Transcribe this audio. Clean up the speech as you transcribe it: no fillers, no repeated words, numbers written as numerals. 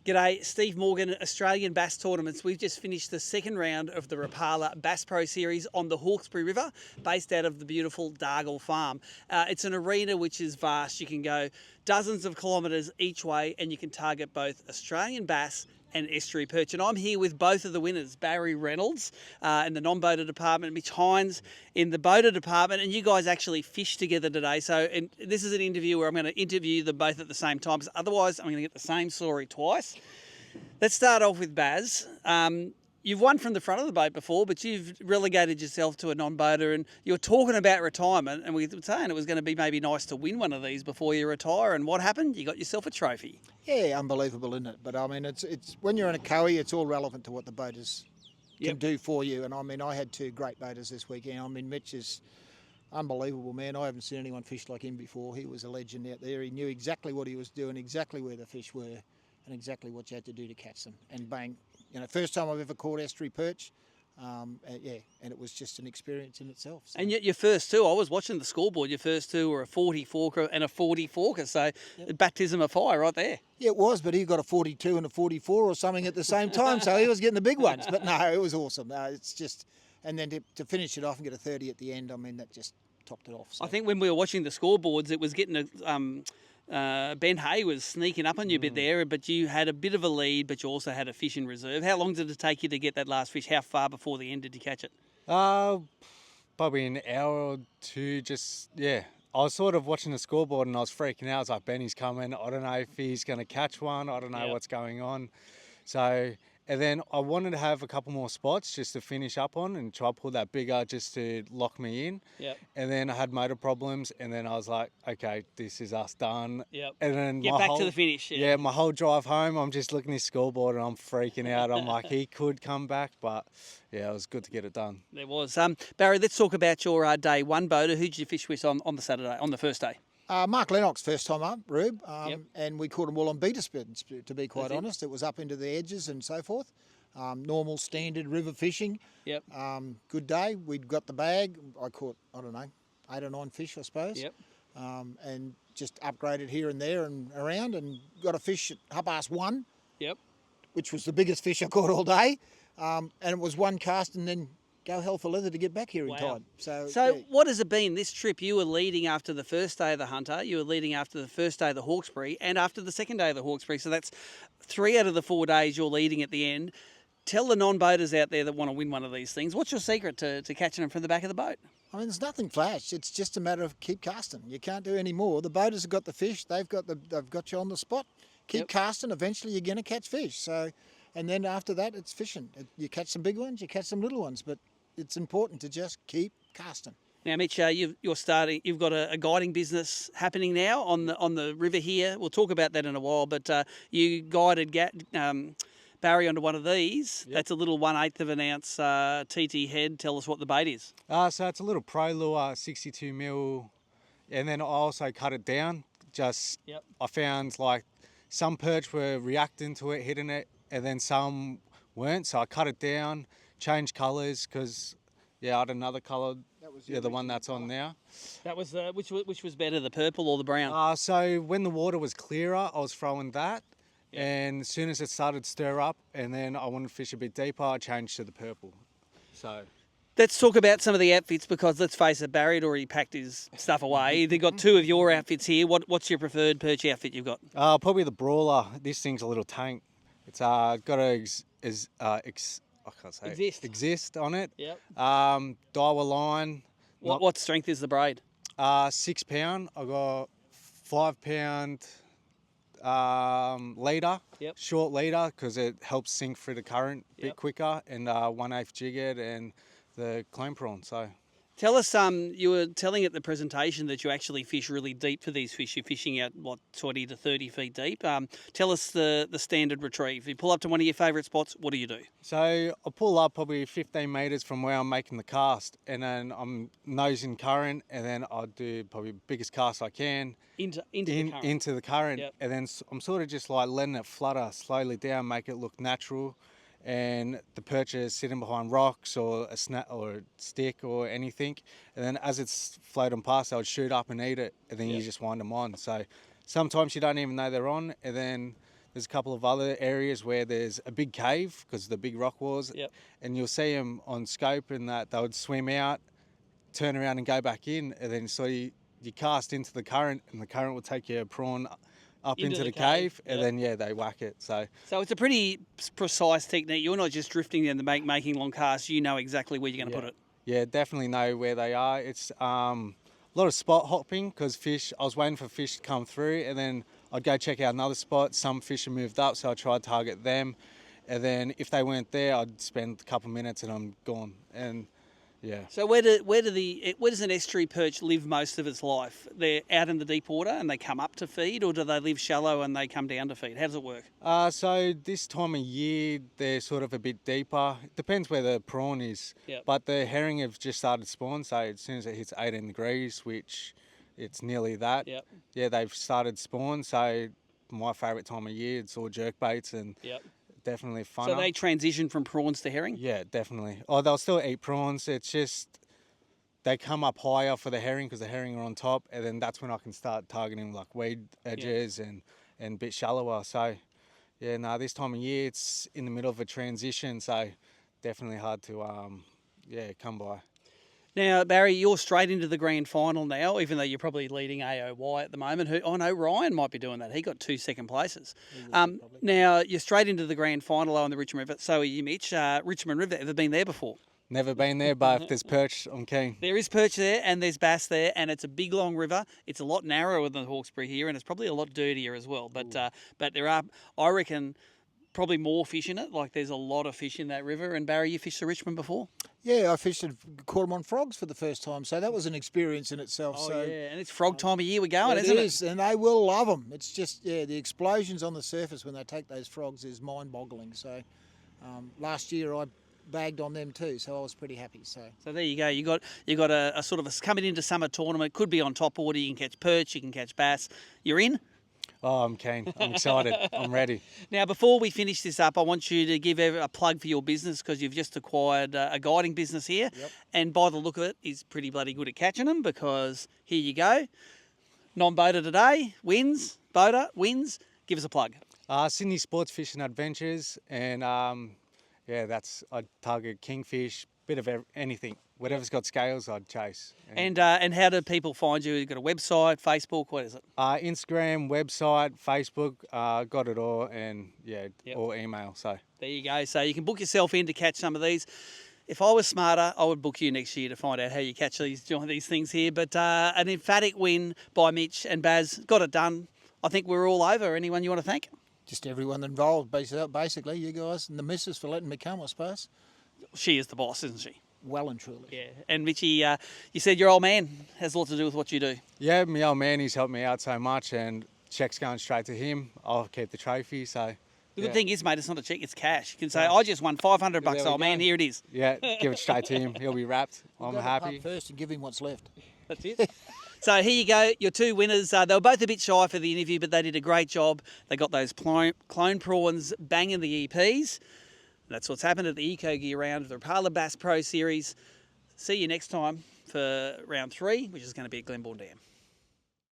G'day, Steve Morgan, Australian Bass Tournaments. We've just finished the second round of the Rapala Bass Pro Series on the Hawkesbury River, based out of the beautiful Dargle Farm. It's an arena which is vast. You can go dozens of kilometres each way and you can target both Australian bass and estuary perch. And I'm here with both of the winners, Barry Reynolds in the non-boater department, Mitch Hines in the boater department, and you guys actually fished together today. So and this is an interview where I'm going to interview them both at the same time, because otherwise I'm going to get the same story twice. Let's start off with Baz. You've won from the front of the boat before, but you've relegated yourself to a non-boater, and you're talking about retirement, and we were saying it was going to be maybe nice to win one of these before you retire, and what happened? You got yourself a trophy. Yeah, unbelievable, isn't it? But I mean, it's when you're in a cowie, it's all relevant to what the boaters can do for you. And I mean, I had two great boaters this weekend. I mean, Mitch is unbelievable, man. I haven't seen anyone fish like him before. He was a legend out there. He knew exactly what he was doing, exactly where the fish were, and exactly what you had to do to catch them. And bang, you know, first time I've ever caught estuary perch. And it was just an experience in itself. So. And yet your first two, I was watching the scoreboard, your first two were a 40 forker and a 40 forker, so baptism of fire right there. Yeah, it was, but he got a 42 and a 44 or something at the same time, so he was getting the big ones. But no, it was awesome. It's just, and then to finish it off and get a 30 at the end, I mean, that just topped it off. So. I think when we were watching the scoreboards, it was getting Ben Hay was sneaking up on you a bit there, but you had a bit of a lead, but you also had a fish in reserve. How long did it take you to get that last fish? How far before the end did you catch it? Probably an hour or two, I was sort of watching the scoreboard and I was freaking out. I was like, Benny's coming. I don't know if he's going to catch one. I don't know what's going on. So, and then I wanted to have a couple more spots just to finish up on and try to pull that bigger just to lock me in. Yep. And then I had motor problems and then I was like, okay, this is us done. Yep. And then get back to the finish. Yeah, my whole drive home, I'm just looking at his scoreboard and I'm freaking out. I'm like, he could come back, but yeah, it was good to get it done. There was. Barry, let's talk about your day one boater. Who did you fish with on the Saturday, on the first day? Mark Lennox, first time up, Rube, and we caught them all on beater spins, to be quite honest. It was up into the edges and so forth. Normal, standard river fishing. Yep. Good day. We'd got the bag. I caught, I don't know, 8 or 9 fish, I suppose. Yep. And just upgraded here and there and around and got a fish at 1:30. Yep. Which was the biggest fish I caught all day. And it was one cast and then go hell for leather to get back here in time. So what has it been this trip? You were leading after the first day of the Hunter, you were leading after the first day of the Hawkesbury, and after the second day of the Hawkesbury. So that's 3 out of the 4 days you're leading at the end. Tell the non-boaters out there that want to win one of these things, what's your secret to catching them from the back of the boat? I mean, there's nothing flash. It's just a matter of keep casting. You can't do any more. The boaters have got the fish. They've got you on the spot. Keep casting. Eventually, you're going to catch fish. So, and then after that, it's fishing. You catch some big ones, you catch some little ones, but it's important to just keep casting. Now, Mitch, you're starting. You've got a guiding business happening now on the river here. We'll talk about that in a while. But you guided Barry onto one of these. Yep. That's a little 1/8 of an ounce TT head. Tell us what the bait is. So it's a little pro lure, 62 mil, and then I also cut it down. I found like some perch were reacting to it, hitting it, and then some weren't. So I cut it down, changed colours because I had another colour. The one that's on now. That was which was better, the purple or the brown? So when the water was clearer, I was throwing that. Yep. And as soon as it started to stir up and then I wanted to fish a bit deeper, I changed to the purple. So let's talk about some of the outfits, because let's face it, Barry had already packed his stuff away. They've got 2 of your outfits here. What's your preferred perch outfit you've got? Probably the Brawler. This thing's a little tank. It's got exist on it. Yep. Daiwa line. What strength is the braid? 6 pound. I got 5 pound leader, short leader, because it helps sink through the current a bit quicker, and 1/8 jigget and the clone prawn. So tell us, you were telling at the presentation that you actually fish really deep for these fish. You're fishing out 20 to 30 feet deep. Tell us the standard retrieve. If you pull up to one of your favourite spots, what do you do? So I pull up probably 15 metres from where I'm making the cast, and then I'm nosing current, and then I do probably the biggest cast I can into the current, and then I'm sort of just like letting it flutter slowly down, make it look natural. And the perch is sitting behind rocks or a snap or a stick or anything, and then as it's floating past, I would shoot up and eat it, and then you just wind them on. So sometimes you don't even know they're on, and then There's a couple of other areas where there's a big cave because of the big rock walls. Yep. And you'll see them on scope and that they would swim out, turn around and go back in. And then so you cast into the current and the current will take your prawn up into the cave. And then, they whack it. So it's a pretty precise technique. You're not just drifting in the making long casts. You know exactly where you're going to put it. Yeah, definitely know where they are. It's a lot of spot hopping because I was waiting for fish to come through and then I'd go check out another spot. Some fish have moved up, so I tried to target them. And then if they weren't there, I'd spend a couple of minutes and I'm gone. And yeah. So where does an estuary perch live most of its life? They're out in the deep water and they come up to feed, or do they live shallow and they come down to feed? How does it work? So this time of year, they're sort of a bit deeper. It depends where the prawn is. Yep. But the herring have just started spawn, so as soon as it hits 18 degrees, which it's nearly that, they've started spawn. So my favourite time of year, it's all jerk baits and definitely fun. So they transition from prawns to herring? Yeah, definitely. Oh, they'll still eat prawns. It's just they come up higher for the herring because the herring are on top, and then that's when I can start targeting like weed edges and a bit shallower. So, this time of year it's in the middle of a transition, so definitely hard to come by. Now, Barry, you're straight into the grand final now, even though you're probably leading AOY at the moment. I know Ryan might be doing that. He got 2 second places. Now, you're straight into the grand final on the Richmond River. So are you, Mitch. Richmond River, ever been there before? Never been there, but if there's perch, I'm keen. There is perch there and there's bass there, and it's a big, long river. It's a lot narrower than the Hawkesbury here, and it's probably a lot dirtier as well. But there are, I reckon, probably more fish in it. Like there's a lot of fish in that river. And Barry, you fished the Richmond before? Yeah, I fished and caught them on frogs for the first time, so that was an experience in itself. Oh, so, yeah, and it's frog time of year we're going, isn't it? It is, and they will love them. It's just, the explosions on the surface when they take those frogs is mind-boggling. So last year I bagged on them too, so I was pretty happy. So there you go. You got a sort of a coming into summer tournament. Could be on top water. You can catch perch. You can catch bass. You're in. Oh, I'm keen. I'm excited. I'm ready. Now, before we finish this up, I want you to give a plug for your business because you've just acquired a guiding business here. Yep. And by the look of it, he's pretty bloody good at catching them because here you go. Non-boater today, wins. Boater, wins. Give us a plug. Sydney Sports Fishing Adventures. And, I target kingfish, bit of anything. Whatever's got scales, I'd chase. And how do people find you? You've got a website, Facebook, what is it? Instagram, website, Facebook, got it all, and or email. So there you go. So you can book yourself in to catch some of these. If I was smarter, I would book you next year to find out how you catch these things here. But an emphatic win by Mitch and Baz. Got it done. I think we're all over. Anyone you want to thank? just everyone involved, basically, you guys and the missus for letting me come, I suppose. She is the boss, isn't she? Well and truly. Yeah. And Mitchie, you said your old man has a lot to do with what you do. Yeah, my old man, he's helped me out so much, and check's going straight to him. I'll keep the trophy, so... The good thing is, mate, it's not a check, it's cash. You can say, I just won $500, old man, here it is. Yeah, give it straight to him. He'll be wrapped. I'm happy. First and give him what's left. That's it. So here you go, your two winners. They were both a bit shy for the interview, but they did a great job. They got those clone prawns banging the EPs. That's what's happened at the Eco Gear round of the Rapala Bass Pro Series. See you next time for round 3, which is going to be at Glenbourne Dam.